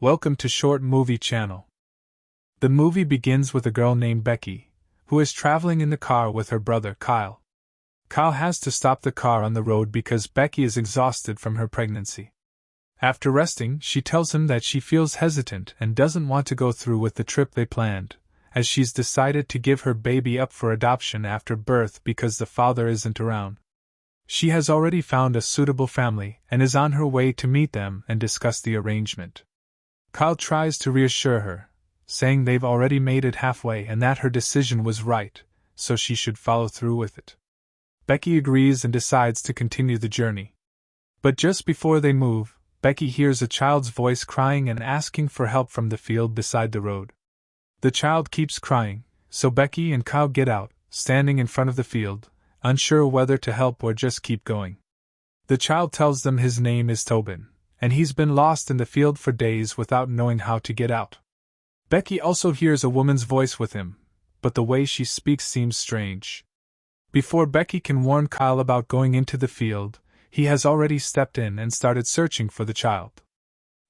Welcome to Short Movie Channel. The movie begins with a girl named Becky, who is traveling in the car with her brother Kyle. Kyle has to stop the car on the road because Becky is exhausted from her pregnancy. After resting, she tells him that she feels hesitant and doesn't want to go through with the trip they planned, as she's decided to give her baby up for adoption after birth because the father isn't around. She has already found a suitable family and is on her way to meet them and discuss the arrangement. Kyle tries to reassure her, saying they've already made it halfway and that her decision was right, so she should follow through with it. Becky agrees and decides to continue the journey. But just before they move, Becky hears a child's voice crying and asking for help from the field beside the road. The child keeps crying, so Becky and Kyle get out, standing in front of the field, unsure whether to help or just keep going. The child tells them his name is Tobin, and he's been lost in the field for days without knowing how to get out. Becky also hears a woman's voice with him, but the way she speaks seems strange. Before Becky can warn Kyle about going into the field, he has already stepped in and started searching for the child.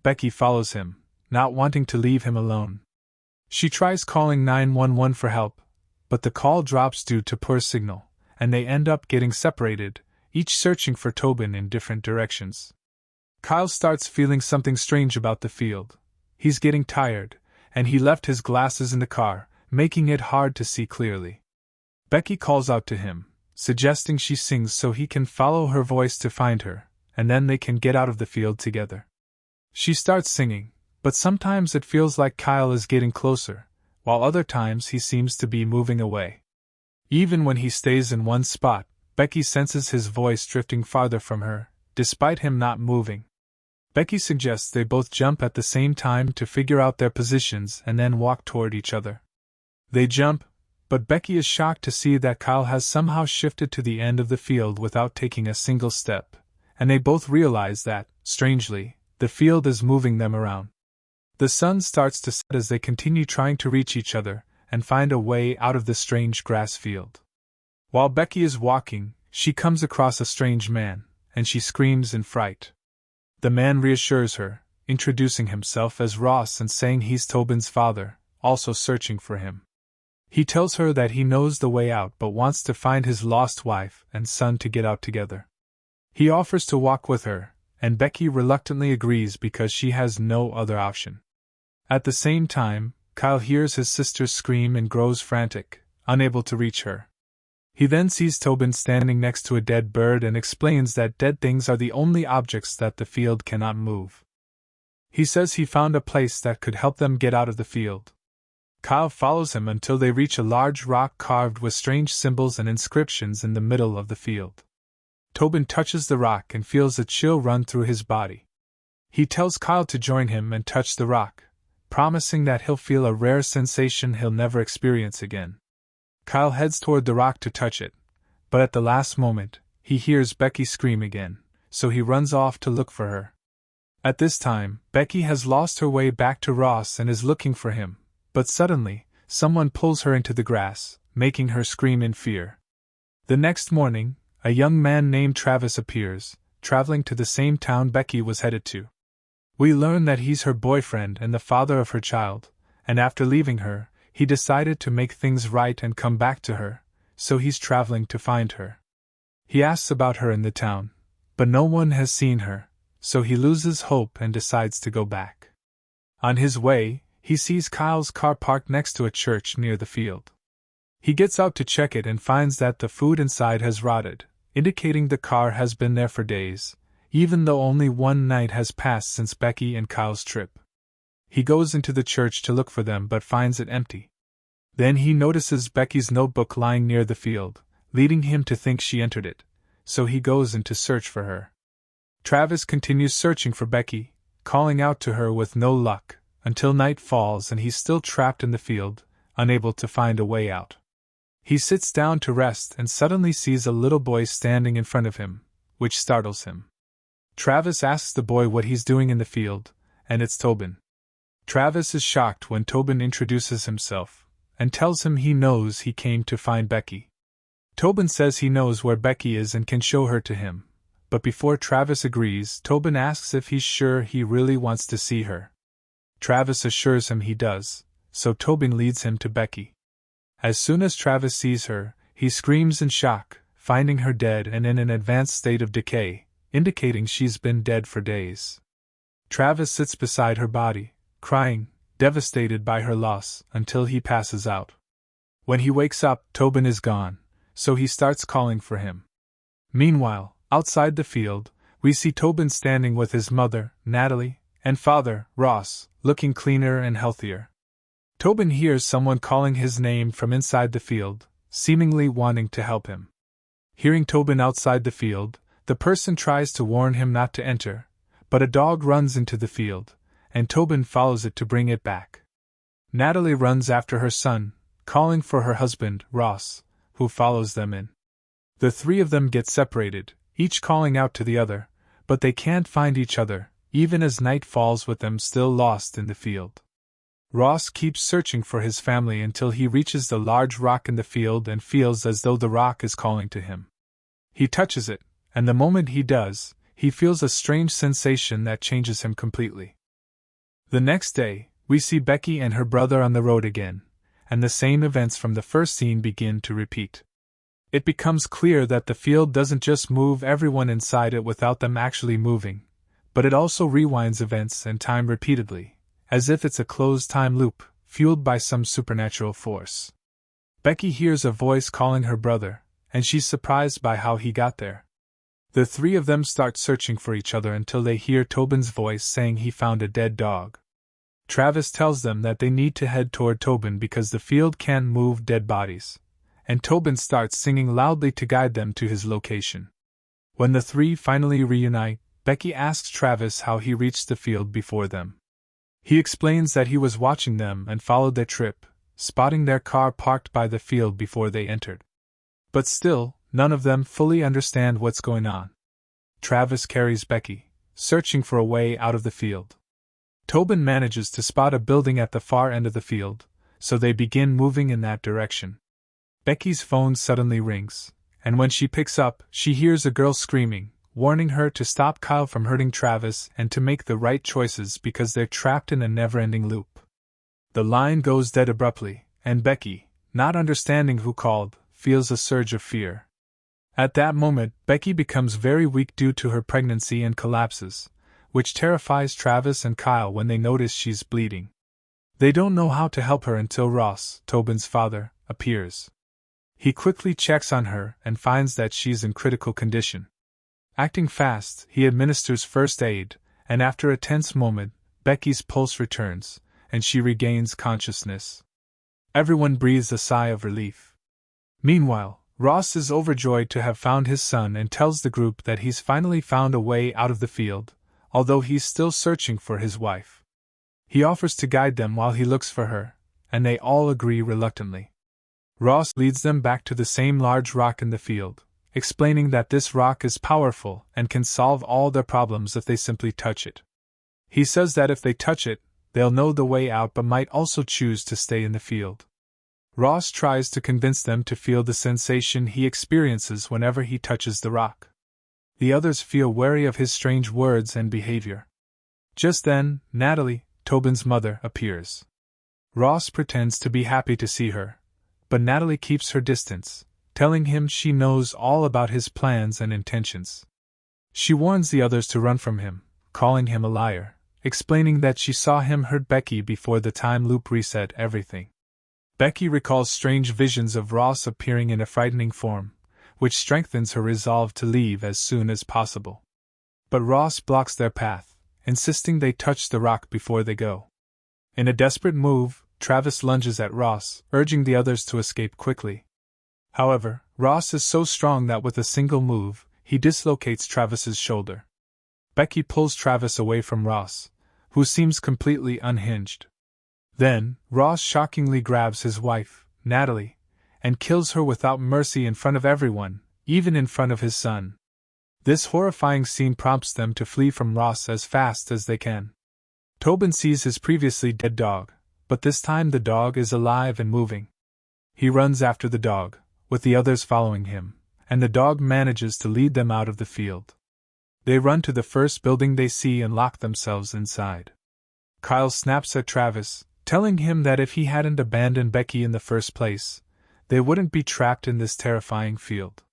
Becky follows him, not wanting to leave him alone. She tries calling 911 for help, but the call drops due to poor signal, and they end up getting separated, each searching for Tobin in different directions. Kyle starts feeling something strange about the field. He's getting tired, and he left his glasses in the car, making it hard to see clearly. Becky calls out to him, suggesting she sings so he can follow her voice to find her, and then they can get out of the field together. She starts singing, but sometimes it feels like Kyle is getting closer, while other times he seems to be moving away. Even when he stays in one spot, Becky senses his voice drifting farther from her, despite him not moving. Becky suggests they both jump at the same time to figure out their positions and then walk toward each other. They jump, but Becky is shocked to see that Kyle has somehow shifted to the end of the field without taking a single step, and they both realize that, strangely, the field is moving them around. The sun starts to set as they continue trying to reach each other and find a way out of the strange grass field. While Becky is walking, she comes across a strange man, and she screams in fright. The man reassures her, introducing himself as Ross and saying he's Tobin's father, also searching for him. He tells her that he knows the way out but wants to find his lost wife and son to get out together. He offers to walk with her, and Becky reluctantly agrees because she has no other option. At the same time, Kyle hears his sister scream and grows frantic, unable to reach her. He then sees Tobin standing next to a dead bird and explains that dead things are the only objects that the field cannot move. He says he found a place that could help them get out of the field. Kyle follows him until they reach a large rock carved with strange symbols and inscriptions in the middle of the field. Tobin touches the rock and feels a chill run through his body. He tells Kyle to join him and touch the rock, promising that he'll feel a rare sensation he'll never experience again. Kyle heads toward the rock to touch it, but at the last moment, he hears Becky scream again, so he runs off to look for her. At this time, Becky has lost her way back to Ross and is looking for him, but suddenly, someone pulls her into the grass, making her scream in fear. The next morning, a young man named Travis appears, traveling to the same town Becky was headed to. We learn that he's her boyfriend and the father of her child, and after leaving her, he decided to make things right and come back to her, so he's traveling to find her. He asks about her in the town, but no one has seen her, so he loses hope and decides to go back. On his way, he sees Kyle's car parked next to a church near the field. He gets out to check it and finds that the food inside has rotted, indicating the car has been there for days, even though only one night has passed since Becky and Kyle's trip. He goes into the church to look for them but finds it empty. Then he notices Becky's notebook lying near the field, leading him to think she entered it, so he goes in to search for her. Travis continues searching for Becky, calling out to her with no luck, until night falls and he's still trapped in the field, unable to find a way out. He sits down to rest and suddenly sees a little boy standing in front of him, which startles him. Travis asks the boy what he's doing in the field, and it's Tobin. Travis is shocked when Tobin introduces himself, and tells him he knows he came to find Becky. Tobin says he knows where Becky is and can show her to him, but before Travis agrees, Tobin asks if he's sure he really wants to see her. Travis assures him he does, so Tobin leads him to Becky. As soon as Travis sees her, he screams in shock, finding her dead and in an advanced state of decay, indicating she's been dead for days. Travis sits beside her body, crying, devastated by her loss, until he passes out. When he wakes up, Tobin is gone, so he starts calling for him. Meanwhile, outside the field, we see Tobin standing with his mother, Natalie, and father, Ross, looking cleaner and healthier. Tobin hears someone calling his name from inside the field, seemingly wanting to help him. Hearing Tobin outside the field, the person tries to warn him not to enter, but a dog runs into the field, and Tobin follows it to bring it back. Natalie runs after her son, calling for her husband, Ross, who follows them in. The three of them get separated, each calling out to the other, but they can't find each other, even as night falls with them still lost in the field. Ross keeps searching for his family until he reaches the large rock in the field and feels as though the rock is calling to him. He touches it, and the moment he does, he feels a strange sensation that changes him completely. The next day, we see Becky and her brother on the road again, and the same events from the first scene begin to repeat. It becomes clear that the field doesn't just move everyone inside it without them actually moving, but it also rewinds events and time repeatedly, as if it's a closed time loop, fueled by some supernatural force. Becky hears a voice calling her brother, and she's surprised by how he got there. The three of them start searching for each other until they hear Tobin's voice saying he found a dead dog. Travis tells them that they need to head toward Tobin because the field can't move dead bodies, and Tobin starts singing loudly to guide them to his location. When the three finally reunite, Becky asks Travis how he reached the field before them. He explains that he was watching them and followed their trip, spotting their car parked by the field before they entered. But still, none of them fully understand what's going on. Travis carries Becky, searching for a way out of the field. Tobin manages to spot a building at the far end of the field, so they begin moving in that direction. Becky's phone suddenly rings, and when she picks up, she hears a girl screaming, warning her to stop Kyle from hurting Travis and to make the right choices because they're trapped in a never-ending loop. The line goes dead abruptly, and Becky, not understanding who called, feels a surge of fear. At that moment, Becky becomes very weak due to her pregnancy and collapses, which terrifies Travis and Kyle when they notice she's bleeding. They don't know how to help her until Ross, Tobin's father, appears. He quickly checks on her and finds that she's in critical condition. Acting fast, he administers first aid, and after a tense moment, Becky's pulse returns, and she regains consciousness. Everyone breathes a sigh of relief. Meanwhile, Ross is overjoyed to have found his son and tells the group that he's finally found a way out of the field, although he's still searching for his wife. He offers to guide them while he looks for her, and they all agree reluctantly. Ross leads them back to the same large rock in the field, explaining that this rock is powerful and can solve all their problems if they simply touch it. He says that if they touch it, they'll know the way out but might also choose to stay in the field. Ross tries to convince them to feel the sensation he experiences whenever he touches the rock. The others feel wary of his strange words and behavior. Just then, Natalie, Tobin's mother, appears. Ross pretends to be happy to see her, but Natalie keeps her distance, telling him she knows all about his plans and intentions. She warns the others to run from him, calling him a liar, explaining that she saw him hurt Becky before the time loop reset everything. Becky recalls strange visions of Ross appearing in a frightening form, which strengthens her resolve to leave as soon as possible. But Ross blocks their path, insisting they touch the rock before they go. In a desperate move, Travis lunges at Ross, urging the others to escape quickly. However, Ross is so strong that with a single move, he dislocates Travis's shoulder. Becky pulls Travis away from Ross, who seems completely unhinged. Then, Ross shockingly grabs his wife, Natalie, and kills her without mercy in front of everyone, even in front of his son. This horrifying scene prompts them to flee from Ross as fast as they can. Tobin sees his previously dead dog, but this time the dog is alive and moving. He runs after the dog, with the others following him, and the dog manages to lead them out of the field. They run to the first building they see and lock themselves inside. Kyle snaps at Travis, telling him that if he hadn't abandoned Becky in the first place, they wouldn't be trapped in this terrifying field.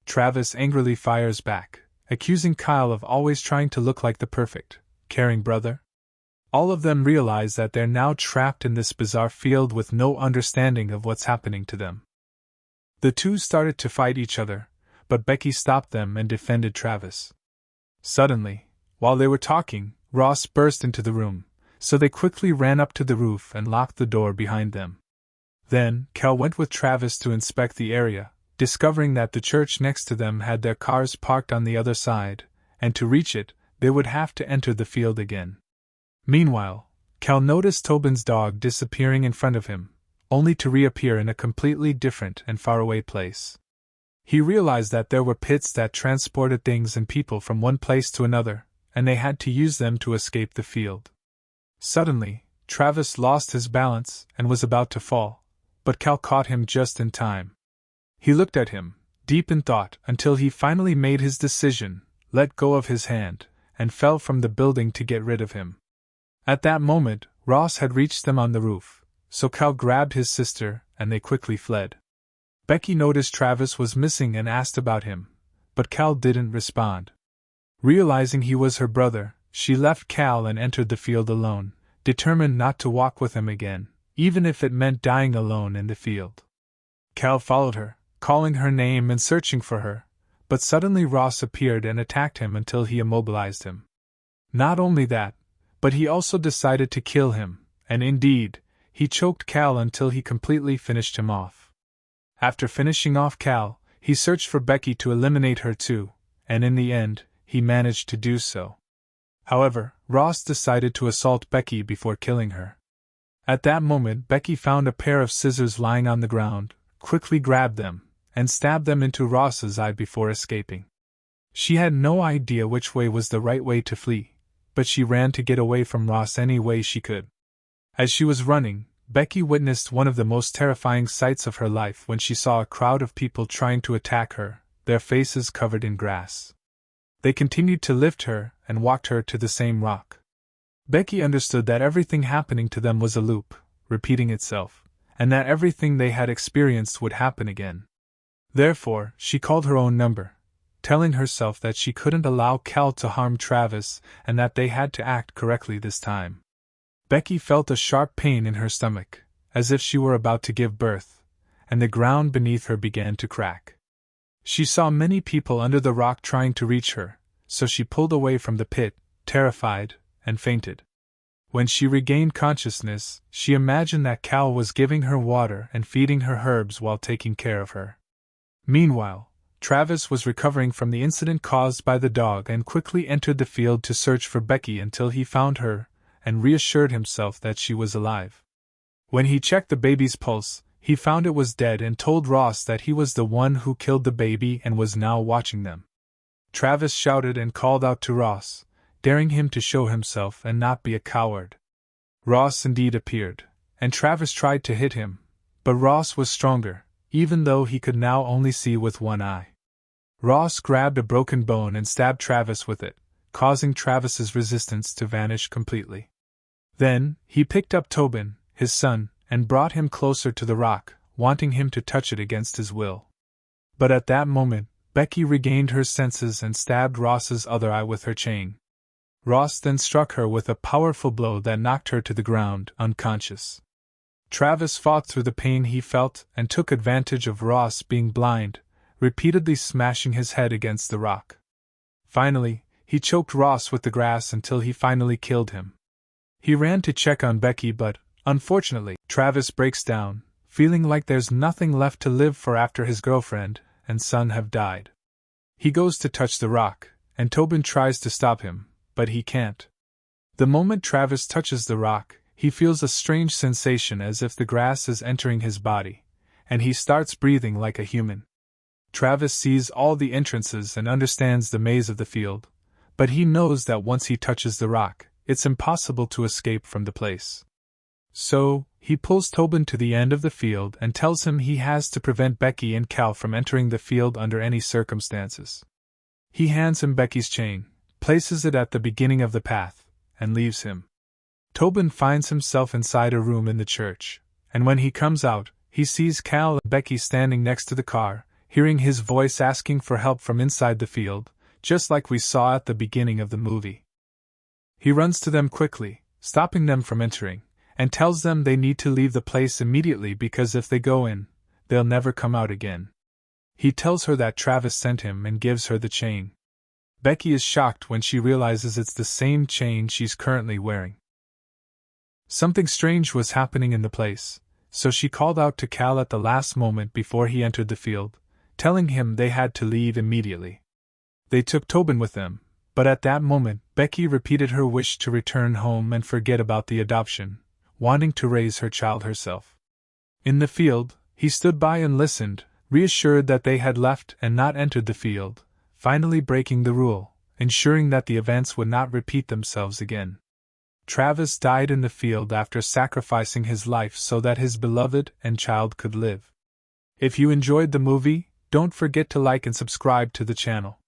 Travis angrily fires back, accusing Kyle of always trying to look like the perfect, caring brother. All of them realize that they're now trapped in this bizarre field with no understanding of what's happening to them. The two started to fight each other, but Becky stopped them and defended Travis. Suddenly, while they were talking, Ross burst into the room, so they quickly ran up to the roof and locked the door behind them. Then, Cal went with Travis to inspect the area, discovering that the church next to them had their cars parked on the other side, and to reach it, they would have to enter the field again. Meanwhile, Cal noticed Tobin's dog disappearing in front of him, only to reappear in a completely different and faraway place. He realized that there were pits that transported things and people from one place to another, and they had to use them to escape the field. Suddenly, Travis lost his balance and was about to fall, but Cal caught him just in time. He looked at him, deep in thought, until he finally made his decision, let go of his hand, and fell from the building to get rid of him. At that moment, Ross had reached them on the roof, so Cal grabbed his sister, and they quickly fled. Becky noticed Travis was missing and asked about him, but Cal didn't respond. Realizing he was her brother, she left Cal and entered the field alone, determined not to walk with him again, even if it meant dying alone in the field. Cal followed her, calling her name and searching for her, but suddenly Ross appeared and attacked him until he immobilized him. Not only that, but he also decided to kill him, and indeed, he choked Cal until he completely finished him off. After finishing off Cal, he searched for Becky to eliminate her too, and in the end, he managed to do so. However, Ross decided to assault Becky before killing her. At that moment, Becky found a pair of scissors lying on the ground, quickly grabbed them, and stabbed them into Ross's eye before escaping. She had no idea which way was the right way to flee, but she ran to get away from Ross any way she could. As she was running, Becky witnessed one of the most terrifying sights of her life when she saw a crowd of people trying to attack her, their faces covered in grass. They continued to lift her and walked her to the same rock. Becky understood that everything happening to them was a loop, repeating itself, and that everything they had experienced would happen again. Therefore, she called her own number, telling herself that she couldn't allow Cal to harm Travis and that they had to act correctly this time. Becky felt a sharp pain in her stomach, as if she were about to give birth, and the ground beneath her began to crack. She saw many people under the rock trying to reach her, so she pulled away from the pit, terrified, and fainted. When she regained consciousness, she imagined that Cal was giving her water and feeding her herbs while taking care of her. Meanwhile, Travis was recovering from the incident caused by the dog and quickly entered the field to search for Becky until he found her and reassured himself that she was alive. When he checked the baby's pulse, he found it was dead and told Ross that he was the one who killed the baby and was now watching them. Travis shouted and called out to Ross, daring him to show himself and not be a coward. Ross indeed appeared, and Travis tried to hit him, but Ross was stronger, even though he could now only see with one eye. Ross grabbed a broken bone and stabbed Travis with it, causing Travis's resistance to vanish completely. Then, he picked up Tobin, his son, and brought him closer to the rock, wanting him to touch it against his will. But at that moment, Becky regained her senses and stabbed Ross's other eye with her chain. Ross then struck her with a powerful blow that knocked her to the ground, unconscious. Travis fought through the pain he felt and took advantage of Ross being blind, repeatedly smashing his head against the rock. Finally, he choked Ross with the grass until he finally killed him. He ran to check on Becky, but, unfortunately, Travis breaks down, feeling like there's nothing left to live for after his girlfriend and son have died. He goes to touch the rock, and Tobin tries to stop him, but he can't. The moment Travis touches the rock, he feels a strange sensation as if the grass is entering his body, and he starts breathing like a human. Travis sees all the entrances and understands the maze of the field, but he knows that once he touches the rock, it's impossible to escape from the place. So, he pulls Tobin to the end of the field and tells him he has to prevent Becky and Cal from entering the field under any circumstances. He hands him Becky's chain, places it at the beginning of the path, and leaves him. Tobin finds himself inside a room in the church, and when he comes out, he sees Cal and Becky standing next to the car, hearing his voice asking for help from inside the field, just like we saw at the beginning of the movie. He runs to them quickly, stopping them from entering, and tells them they need to leave the place immediately because if they go in, they'll never come out again. He tells her that Travis sent him and gives her the chain. Becky is shocked when she realizes it's the same chain she's currently wearing. Something strange was happening in the place, so she called out to Cal at the last moment before he entered the field, telling him they had to leave immediately. They took Tobin with them, but at that moment Becky repeated her wish to return home and forget about the adoption, wanting to raise her child herself. In the field, he stood by and listened, reassured that they had left and not entered the field, finally breaking the rule, ensuring that the events would not repeat themselves again. Travis died in the field after sacrificing his life so that his beloved and child could live. If you enjoyed the movie, don't forget to like and subscribe to the channel.